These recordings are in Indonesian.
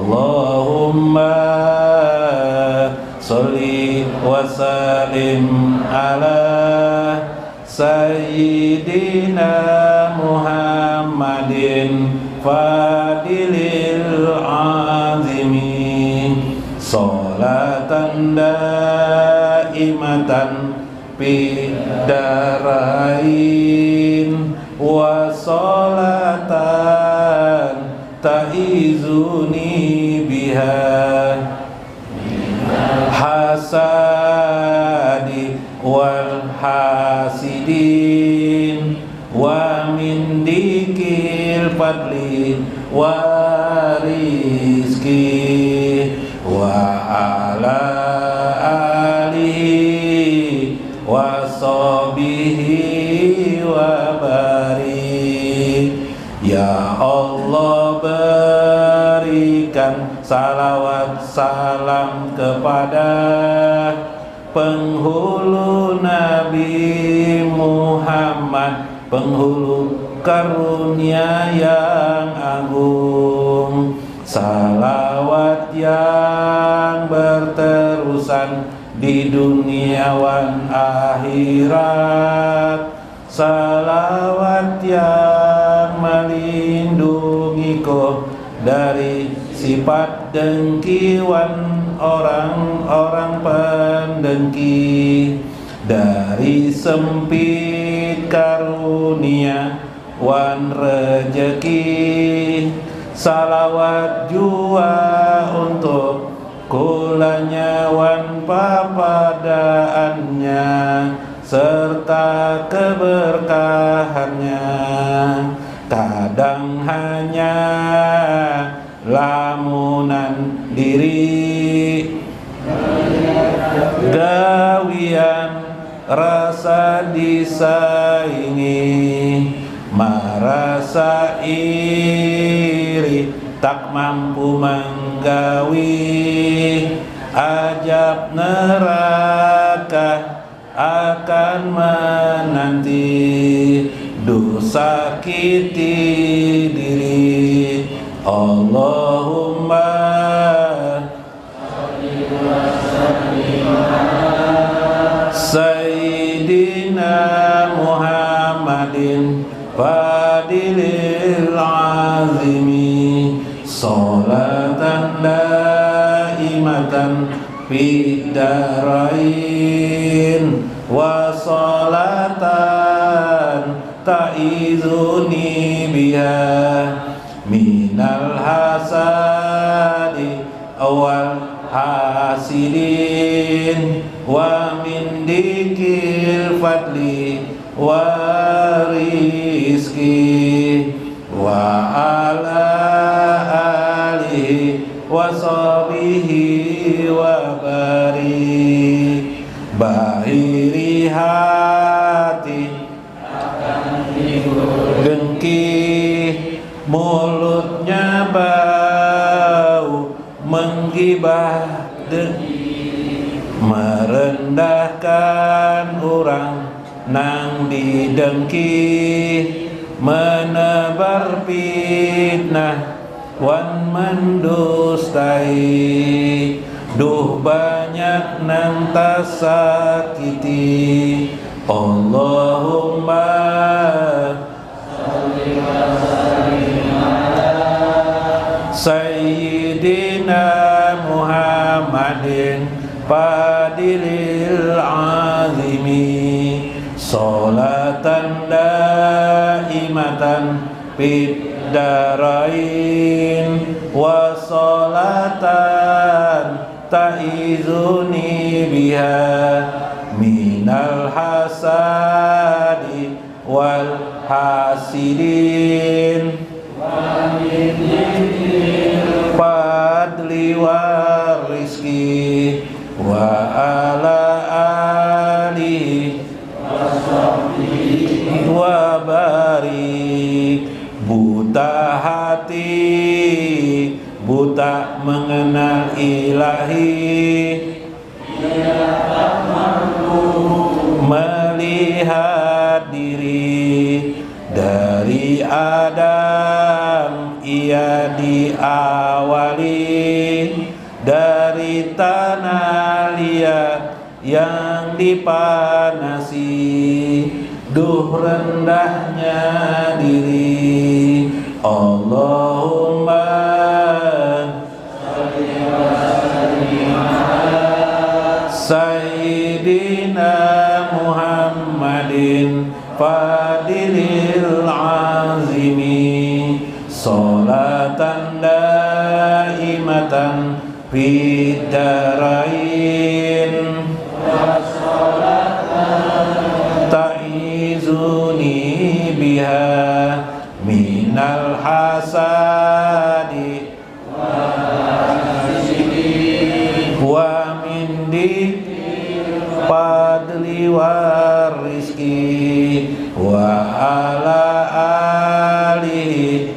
Allahumma sholli wa sallim ala Sayyidina Muhammadin Fadilil azimi Sholatan daimatan bidarain Wa sholatan ta'izuni biha hasadi wal hasidin wa min dikil fadli wa rizki wa ala alihi wa sahbihi wa barik. Ya Allah, berikan salawat salam kepada penghulu Nabi Muhammad, penghulu karunia yang agung. Salawat yang berterusan di dunia wan akhirat. Salawat yang melindungiku dari sifat dengkiwan orang-orang pendengki, dari sempit karunia wan rejeki. Salawat jua untuk kulanya wan papadaannya serta keberkahannya. Kadang hanya lamunan diri gawian rasa disaingi, merasa iri tak mampu menggawi. Ajab neraka akan menanti, dosa sakiti diri. Allahumma Sayyidina Muhammadin Fadilil azimi Salatan daimatan fid darain Wa salatan ta'izuni biha Minal hasadi awal hasidin Wa min dikil fadli wa rizki Wa ala alihi wa sahbihi wa barik Bahiri hati dengki mulutnya bau menggibah merendahkan orang nang didengki menebar fitnah wan mendustai duh banyak nang tasakiti Allahumma Sayyidina Muhammadin Fadilil azimi Salatan daimatan fid darain Wa salatan ta'izuni biha Minal hasadi wal hasidin Fadli wa rizki Wa ala alihi Wa barik Buta hati Buta mengenal ilahi Melihat diri dari Adam ia diawali dari tanah liat yang dipanasi. Duh rendahnya diri, Allahumma Sayyidina Muhammadin Fadilil azimi, Salatan daimatan fid darain, ta'izuni biha minal hasadi wa min di fadli wa rizki wa ala alihi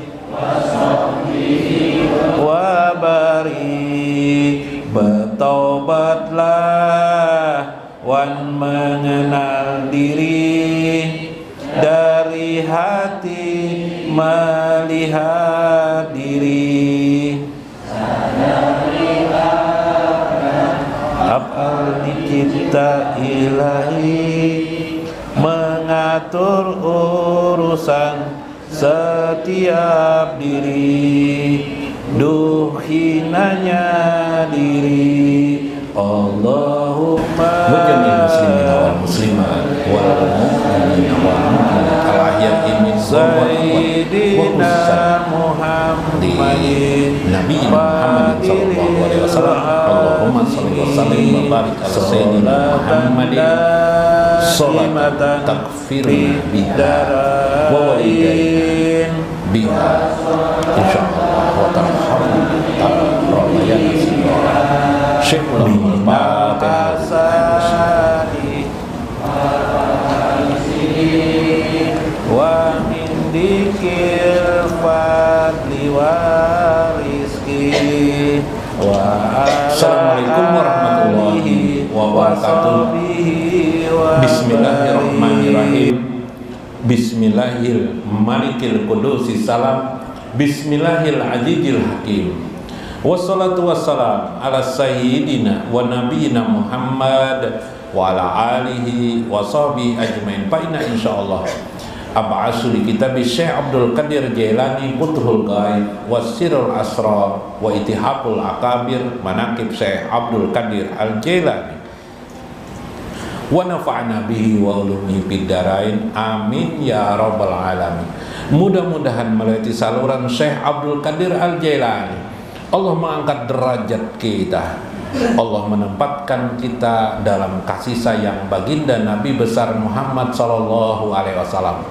wa barik. Bertaubatlah wan mengenal diri, dari hati melihat diri. Af'al dicipta ilahi, mengatur urusan setiap diri. Duh hinanya diri, Allahumma wa jami'il muslimin wal muslimat wal mu'minina wal mu'minat al ahya'i minhum Sayyidina Muhammadin Nabi Muhammad sallallahu alaihi wasallam. Allahumma shalli wa sallim wa barik ala sayyidina Muhammadin sholatan takfiruna biha wa walidayna biha insyaallah wa tarhamna ta'ala Syekhul asadi wa min dikil fadli wa rizki wa Assalamualaikum warahmatullahi wabarakatuh. Bismillahirrahmanirrahim. Bismillahil malikil qudusi salam. Bismillahil azizil hakim. Wassalatu wassalam ala sayyidina wa nabiyina Muhammad wa ala alihi wa sahbihi ajmain. Fa inna insyaallah ab'asu li kitab Syekh Abdul Qadir Jailani Futhul Ghaib wa Sirrul Asrar wa Itihaful Akabir Manaqib Syekh Abdul Qadir Al Jailani wa nafa'na bihi wa ulumihi fid darain amin ya rabbal alamin. Mudah-mudahan melalui saluran Syekh Abdul Qadir Al Jailani Allah mengangkat derajat kita, Allah menempatkan kita dalam kasih sayang baginda Nabi besar Muhammad sallallahu alaihi wasallam.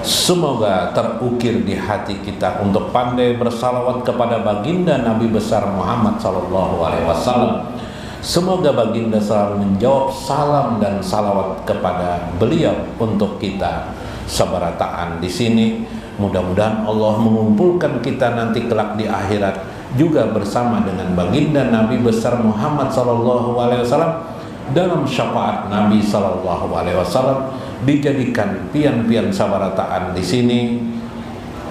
Semoga terukir di hati kita untuk pandai bersalawat kepada baginda Nabi besar Muhammad sallallahu alaihi wasallam. Semoga baginda selalu menjawab salam dan salawat kepada beliau untuk kita seberataan di sini. Mudah-mudahan Allah mengumpulkan kita nanti kelak di akhirat juga bersama dengan baginda Nabi besar Muhammad sallallahu alaihi wasallam dalam syafaat Nabi sallallahu alaihi wasallam, dijadikan pian-pian sabarataan di sini,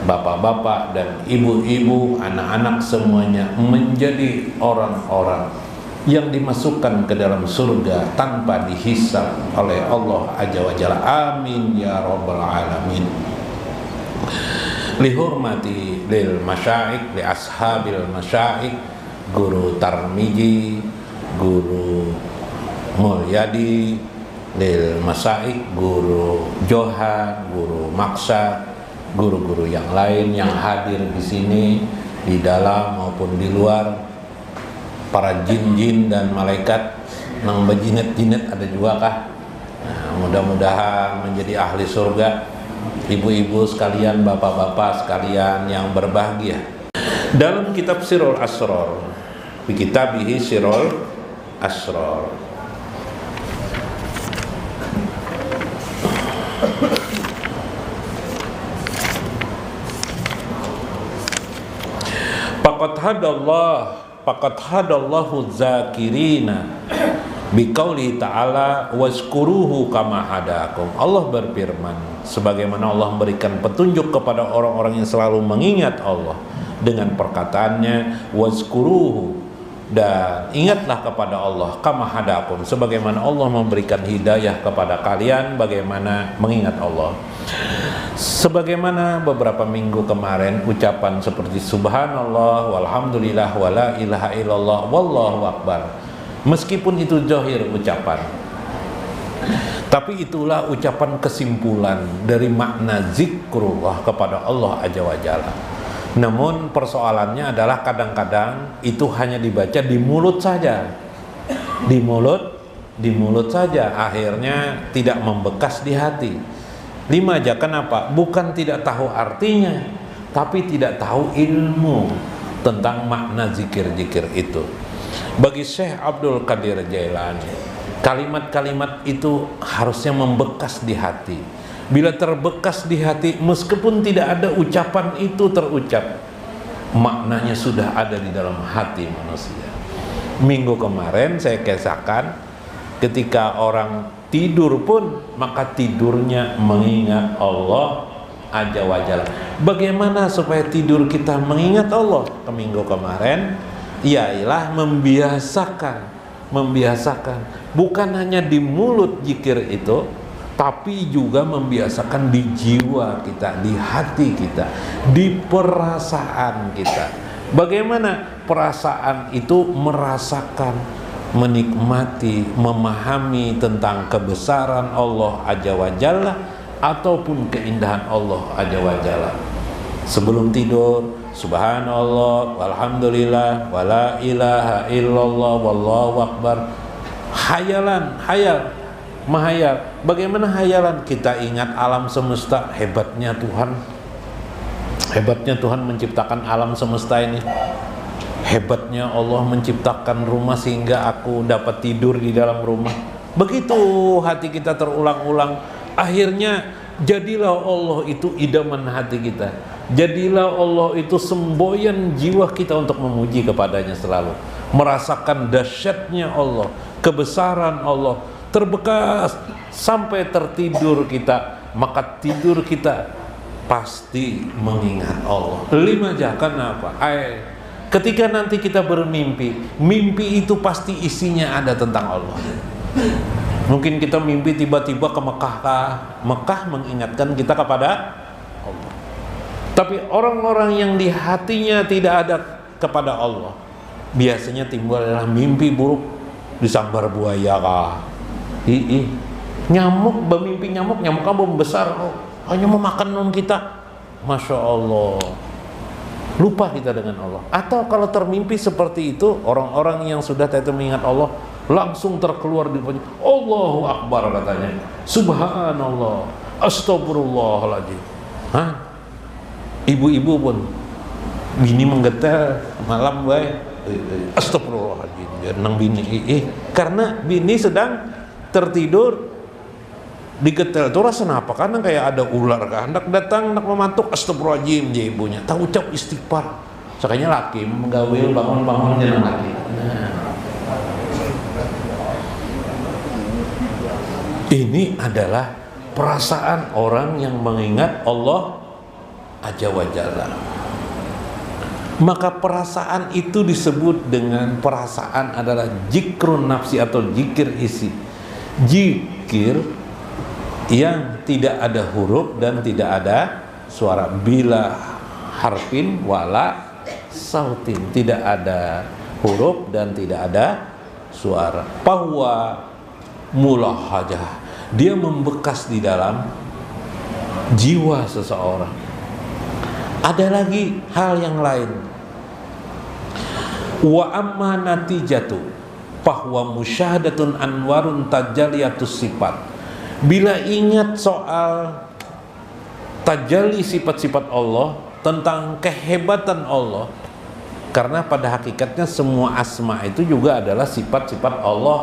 bapak-bapak dan ibu-ibu, anak-anak semuanya menjadi orang-orang yang dimasukkan ke dalam surga tanpa dihisab oleh Allah Azza wa Jalla. Amin ya rabbal alamin. Lihurmati lil masyaikh, li ashabil masyaikh, Guru Tarmiji, Guru Mulyadi, lil masyaikh, Guru Joha, Guru Maksa, guru-guru yang lain yang hadir di sini di dalam maupun di luar, para jin-jin dan malaikat nang bejinet-jinet ada juga kah? Nah, mudah-mudahan menjadi ahli surga. Ibu-ibu sekalian, bapak-bapak sekalian yang berbahagia. Dalam kitab Sirrul Asrar, di kitabihi Sirrul Asrar, Faqad hadallahu zakirina biqauli ta'ala wazkuruhu kama hadakum. Allah berfirman, sebagaimana Allah memberikan petunjuk kepada orang-orang yang selalu mengingat Allah, dengan perkataannya wazkuruhu, dan ingatlah kepada Allah kama hadakum, sebagaimana Allah memberikan hidayah kepada kalian, bagaimana mengingat Allah. Sebagaimana beberapa minggu kemarin ucapan seperti subhanallah walhamdulillah wala ilaha illallah wallahu akbar, meskipun itu zahir ucapan, tapi itulah ucapan kesimpulan dari makna zikrullah kepada Allah Azza wa Jalla. Namun persoalannya adalah kadang-kadang itu hanya dibaca di mulut saja, di mulut saja, akhirnya tidak membekas di hati. 5 aja, kenapa? Bukan tidak tahu artinya, tapi tidak tahu ilmu tentang makna zikir-zikir itu. Bagi Syekh Abdul Qadir Jailani, kalimat-kalimat itu harusnya membekas di hati. Bila terbekas di hati, meskipun tidak ada ucapan itu terucap, maknanya sudah ada di dalam hati manusia. Minggu kemarin saya kisahkan, ketika orang tidur pun, maka tidurnya mengingat Allah Azza wa Jalla. Bagaimana supaya tidur kita mengingat Allah? Ke minggu kemarin, ialah membiasakan, bukan hanya di mulut zikir itu, tapi juga membiasakan di jiwa kita, di hati kita, di perasaan kita. Bagaimana perasaan itu merasakan, menikmati, memahami tentang kebesaran Allah Azza wa Jalla ataupun keindahan Allah Azza wa Jalla. Sebelum tidur, subhanallah walhamdulillah wala ilaha illallah wallahu akbar. Hayal. Bagaimana hayalan? Kita ingat alam semesta, hebatnya Tuhan menciptakan alam semesta ini. Hebatnya Allah menciptakan rumah sehingga aku dapat tidur di dalam rumah. Begitu hati kita terulang-ulang, akhirnya jadilah Allah itu idaman hati kita. Jadilah Allah itu semboyan jiwa kita untuk memuji kepadanya selalu. Merasakan dahsyatnya Allah, kebesaran Allah, terbekas sampai tertidur kita, maka tidur kita pasti mengingat Allah. 5 aja, kenapa? Ketika nanti kita bermimpi, mimpi itu pasti isinya ada tentang Allah. Mungkin kita mimpi tiba-tiba ke Mekah mengingatkan kita kepada Allah. Tapi orang-orang yang di hatinya tidak ada kepada Allah, biasanya timbul adalah mimpi buruk, disambar buaya kah, nyamuk, bermimpi nyamuknya membesar, hanya memakan non kita, masya Allah, lupa kita dengan Allah. Atau kalau termimpi seperti itu, orang-orang yang sudah tidak mengingat Allah langsung terkeluar di depannya, Allahu Akbar katanya, subhanallah, astagfirullahaladzim. Ibu-ibu pun, bini menggetar malam baik, astagfirullahaladzim, nang bini, karena bini sedang tertidur digetel. Itu rasa apa? Karena kayak ada ular kan, hendak datang, hendak memantuk, astagfirullahaladzim dia ibunya. Tak ucap istighfar. Sakanya laki menggawil bangun-bangun jenang laki. Ini adalah perasaan orang yang mengingat Allah Azza wa Jalla. Maka perasaan itu disebut dengan perasaan adalah zikrun nafsi atau zikir isi. Zikir yang tidak ada huruf dan tidak ada suara, bila harfin wala sautin, tidak ada huruf dan tidak ada suara. Bahwa mulahajah, dia membekas di dalam jiwa seseorang. Ada lagi hal yang lain. Wa amma natijatu bahwa musyahadatun anwarun tajalliyatus sifat. Bila ingat soal tajalli sifat-sifat Allah, tentang kehebatan Allah, karena pada hakikatnya semua asma itu juga adalah sifat-sifat Allah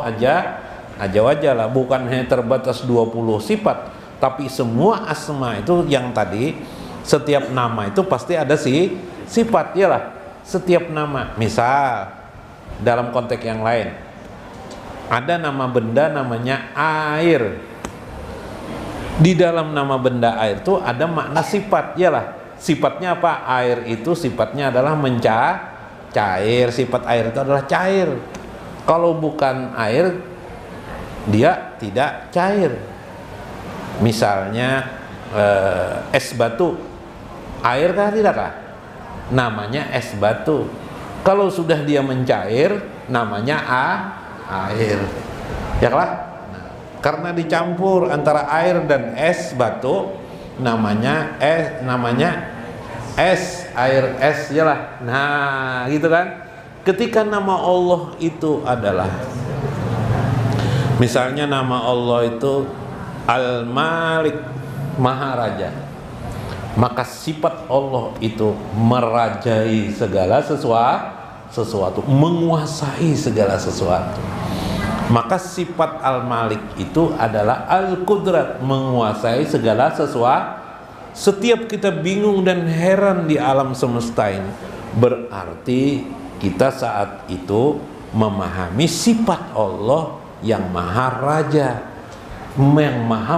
Azza wa Jalla, bukan hanya terbatas 20 sifat, tapi semua asma itu yang tadi, setiap nama itu pasti ada sifat, yalah. Setiap nama, misal dalam konteks yang lain, ada nama benda namanya air. Di dalam nama benda air itu ada makna sifat, yalah. Sifatnya apa? Air itu sifatnya adalah cair. Sifat air itu adalah cair. Kalau bukan air, dia tidak cair. Misalnya es batu, air kah tidakkah? Namanya es batu. Kalau sudah dia mencair, namanya air. Ya kan? Nah, karena dicampur antara air dan es batu, namanya es, air es lah. Nah, gitu kan? Ketika nama Allah itu adalah, misalnya nama Allah itu Al-Malik, Maha Raja, maka sifat Allah itu merajai segala sesuatu, menguasai segala sesuatu. Maka sifat Al-Malik itu adalah Al-Qudrat, menguasai segala sesuatu. Setiap kita bingung dan heran di alam semesta ini, berarti kita saat itu memahami sifat Allah yang Maha Raja, yang Maha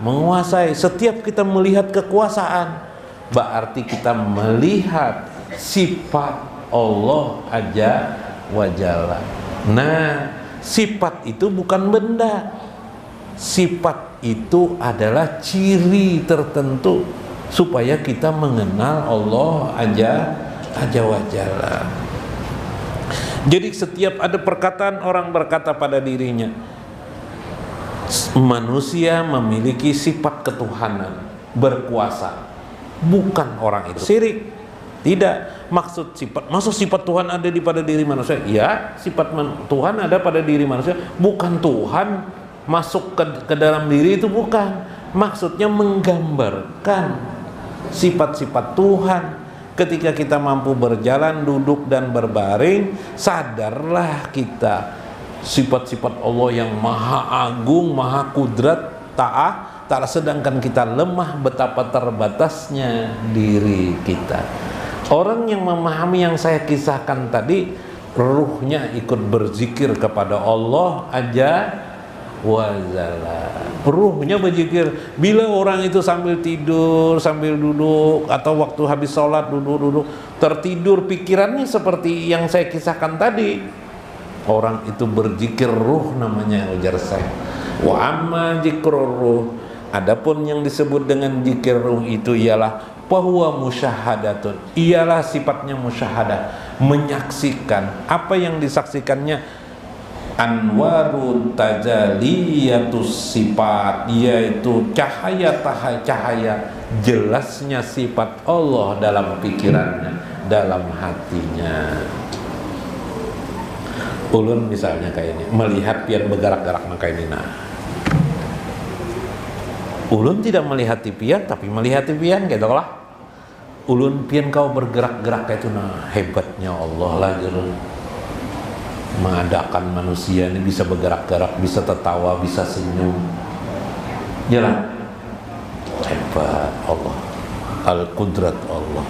menguasai. Setiap kita melihat kekuasaan, berarti kita melihat sifat Allah Azza wa Jalla. Nah, sifat itu bukan benda. Sifat itu adalah ciri tertentu supaya kita mengenal Allah Azza wa Jalla. Jadi setiap ada perkataan orang berkata pada dirinya, manusia memiliki sifat ketuhanan, berkuasa. Bukan orang itu syirik. Tidak. Maksud sifat Tuhan ada di pada diri manusia? Ya, sifat Tuhan ada pada diri manusia. Bukan Tuhan masuk ke dalam diri, itu bukan. Maksudnya menggambarkan sifat-sifat Tuhan. Ketika kita mampu berjalan, duduk dan berbaring, sadarlah kita sifat-sifat Allah yang maha agung, maha kudrat, ta'ala. Sedangkan kita lemah, betapa terbatasnya diri kita. Orang yang memahami yang saya kisahkan tadi, ruhnya ikut berzikir kepada Allah Azza wa Jalla. Ruhnya berzikir. Bila orang itu sambil tidur, sambil duduk, atau waktu habis sholat duduk-duduk tertidur, pikirannya seperti yang saya kisahkan tadi, orang itu berzikir ruh namanya, ujar saya. Wa amma zikrur ruh, adapun yang disebut dengan zikir ruh itu ialah bahwa musyahadatun, ialah sifatnya musyahadah, menyaksikan. Apa yang disaksikannya? Anwarut tajaliyatus sifat, yaitu cahaya jelasnya sifat Allah dalam pikirannya, dalam hatinya. Ulun misalnya kayak ini, melihat pian bergerak-gerak maka ini. Nah, ulun tidak melihat pian, tapi melihat pian, gitu lah. Ulun pian kau bergerak-gerak kayak itu, nah hebatnya Allah lah gitu. Mengadakan manusia ini bisa bergerak-gerak, bisa tertawa, bisa senyum. Jalan. Hebat Allah. Al-Qudrat Allah.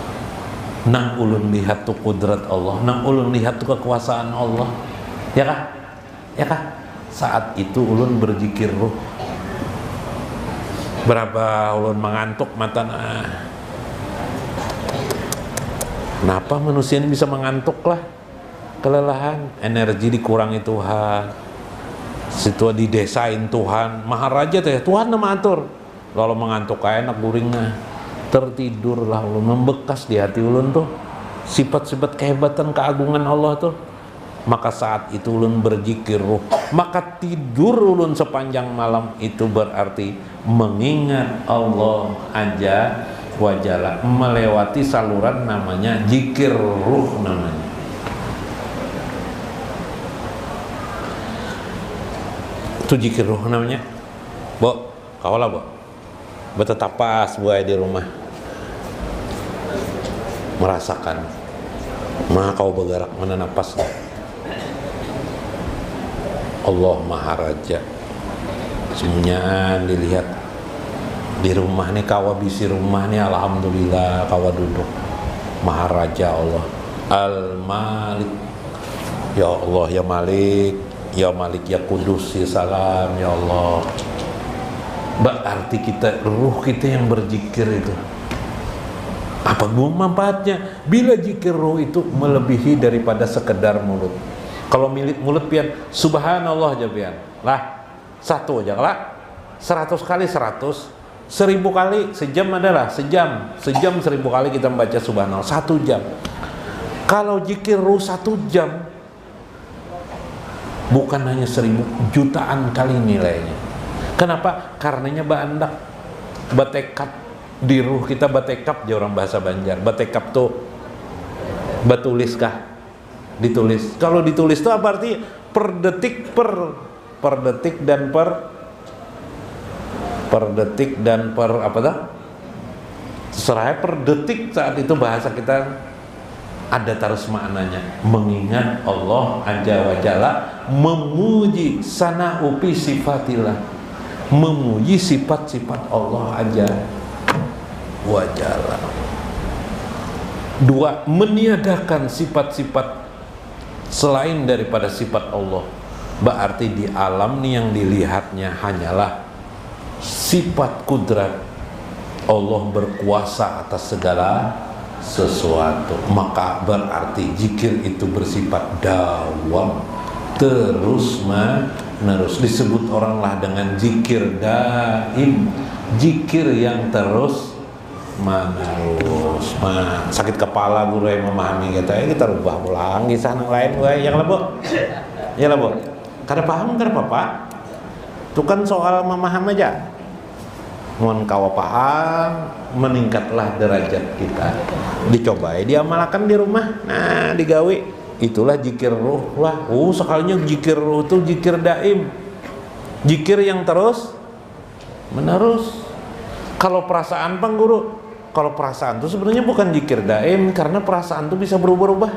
Nang ulun lihat tuh kudrat Allah, nang ulun lihat tuh kekuasaan Allah. Ya kah? Ya kah? Saat itu ulun berzikir ruh. Berapa ulun mengantuk mata. Kenapa manusia ini bisa mengantuk lah? Kelelahan, energi dikurangi Tuhan. Situ didesain Tuhan, Maha Raja teh, Tuhan nama atur. Kalau mengantuk kayak enak guringnya, tertidurlah ulun, membekas di hati ulun tuh sifat-sifat kehebatan keagungan Allah tuh. Maka saat itu ulun berzikir ruh, maka tidur ulun sepanjang malam itu berarti mengingat Allah Azza wa Jalla, melewati saluran namanya zikir ruh namanya. Itu zikir ruh namanya. Bo, kaulah bo. Betetapas buaya di rumah. Merasakan. Maka kau bergerak mana napas. Allah Maha Raja. Semuanya dilihat. Di rumah nih kawa bisi rumah nih, alhamdulillah kawa duduk. Maha Raja Allah. Al-Malik. Ya Allah ya Malik. Ya Malik ya Kudus ya Salam ya Allah. Berarti kita, ruh kita yang berzikir itu Apa manfaatnya? Bila zikir ruh itu melebihi daripada sekedar mulut. Kalau milik mulut pian, subhanallah aja pian. Lah, satu aja lah. 100 kali 100, 1000 kali sejam adalah sejam 1000 kali kita membaca subhanallah 1 jam. Kalau zikir ruh 1 jam, bukan hanya 1000, jutaan kali nilainya. Kenapa? Karenanya bandak batekap di ruh kita, batekap di orang bahasa Banjar. Batekap tuh batulis kah? Ditulis. Kalau ditulis itu apa arti? Per detik per detik dan per detik dan per apa dah? Seraya per detik saat itu bahasa kita ada terus maknanya, mengingat Allah Azza wa Jalla, memuji sana upi sifatillah, memuji sifat-sifat Allah Azza wa Jalla. 2, meniadakan sifat-sifat selain daripada sifat Allah. Berarti di alam nih yang dilihatnya hanyalah sifat kudrat Allah, berkuasa atas segala sesuatu. Maka berarti zikir itu bersifat dawam, terus menerus. Disebut orang lah dengan zikir daim, zikir yang terus menerus. Sakit kepala guru yang memahami kita rubah ulang di sana lain gue yang lebo ya lebo kada paham kada apa-apa, itu kan soal memaham aja. Mohon kawa paham, meningkatlah derajat kita. Dicoba diamalkan di rumah, nah digawe. Itulah zikir ruh lah. Sekalinya zikir ruh itu zikir daim, zikir yang terus menerus. Kalau perasaan bang guru, kalau perasaan itu sebenarnya bukan zikir daim, karena perasaan itu bisa berubah-ubah.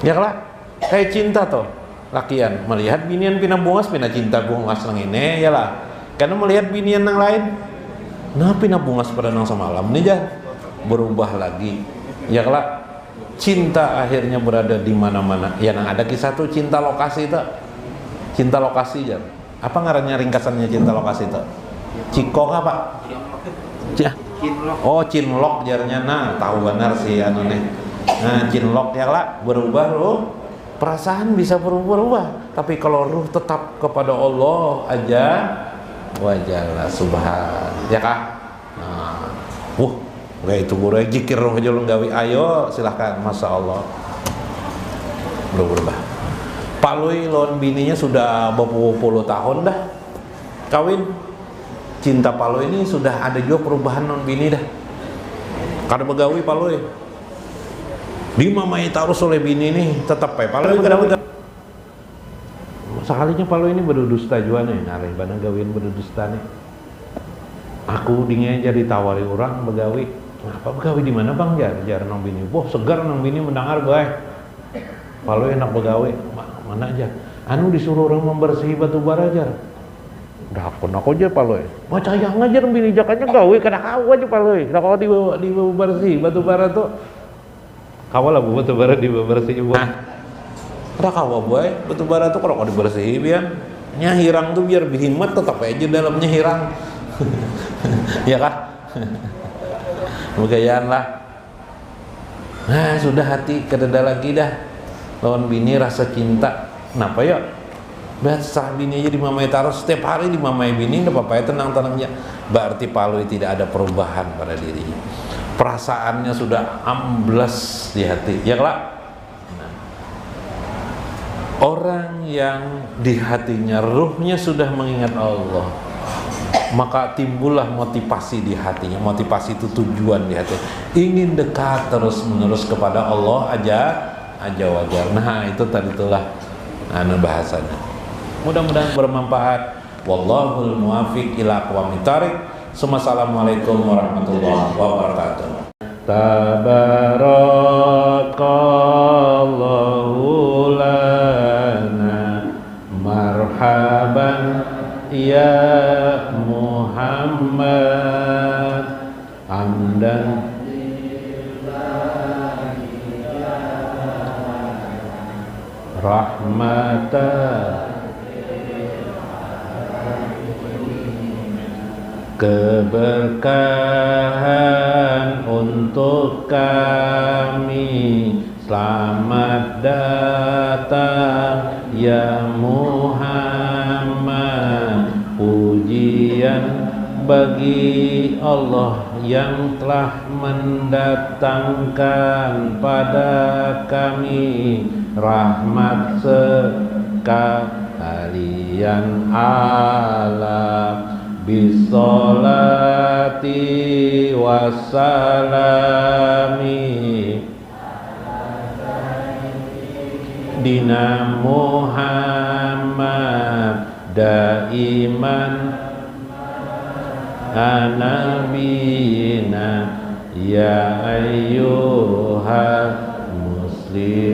Ya lah, kayak cinta toh. Lakian melihat binian pina bungas, pina cinta bungas nang ini ya lah. Karena melihat binian yang lain, nah pina bungas pada nang semalam nih jah berubah lagi. Ya lah, cinta akhirnya berada di mana-mana. Ya nang ada kisah tuh cinta lokasi itu, cinta lokasi jar. Apa ngarannya ringkasannya cinta lokasi itu? Cikok apa? Oh cinlok jarnya. Nah tahu benar sih anu nih. Nah cinlok ya lah, berubah loh. Perasaan bisa berubah-ubah, tapi kalau ruh tetap kepada Allah aja wajalla subhan, ya kah? Nah, kayak itu guru zikir ruh aja lu gawi, ayo silahkan, masya Allah. Berubah. Pak Lui lawan bininya sudah berpuluh tahun dah kawin. Cinta Pak Lui ini sudah ada juga perubahan non bini dah. Kada begawi Pak Lui. Dimamai terus oleh bini nih, tetap Pak Lui kada. Sekalinya Pak Lui ini berdusta juga nih, ngareh bana gawin berdusta nih. Aku dingin jadi tawari orang begawi. Apa begawi di mana bang? Jar nang bini. Boh segar nang bini mendengar gue. Pak Lui enak begawi. Mana aja? Anu disuruh orang membersihi batu bara jar. Udah aku aja Pak Lui. Baca yang ngajar bini jakanya gawe kada kau aja Pak Lui. Kada kau di bersih batu bara tuh. Kawal lah batu bara dibersih buat. Ada kawa boy, batu bara tuh kalau dibersih biar nyahirang tuh biar berhemat, tetap aja dalamnya hirang. Ya kah? Begayaan lah. Nah sudah hati kededa lagi dah. Lawan bini rasa cinta. Kenapa ya? Biasa bini aja dimamai taruh setiap hari dimamai bini, nggak apa-apa ya, tenang-tenangnya. Berarti Pak Lui tidak ada perubahan pada dirinya. Perasaannya sudah amblas di hati, ya kelak. Nah, orang yang di hatinya ruhnya sudah mengingat Allah, maka timbullah motivasi di hatinya. Motivasi itu tujuan di hati, ingin dekat terus menerus kepada Allah aja wajar. Nah itu tadi itulah anu bahasanya. Mudah-mudahan bermanfaat. Wallahul muwafiq ila aqwamit thariq. Assalamualaikum warahmatullahi wabarakatuh. Tabarakallahu lana marhaban ya Muhammad amdan rahmatan keberkahan untuk kami. Selamat datang ya Muhammad. Pujian bagi Allah yang telah mendatangkan pada kami rahmat sekalian. Ala bisolati wassalami dina Muhammad daiman anabina ya ayyuhal muslimina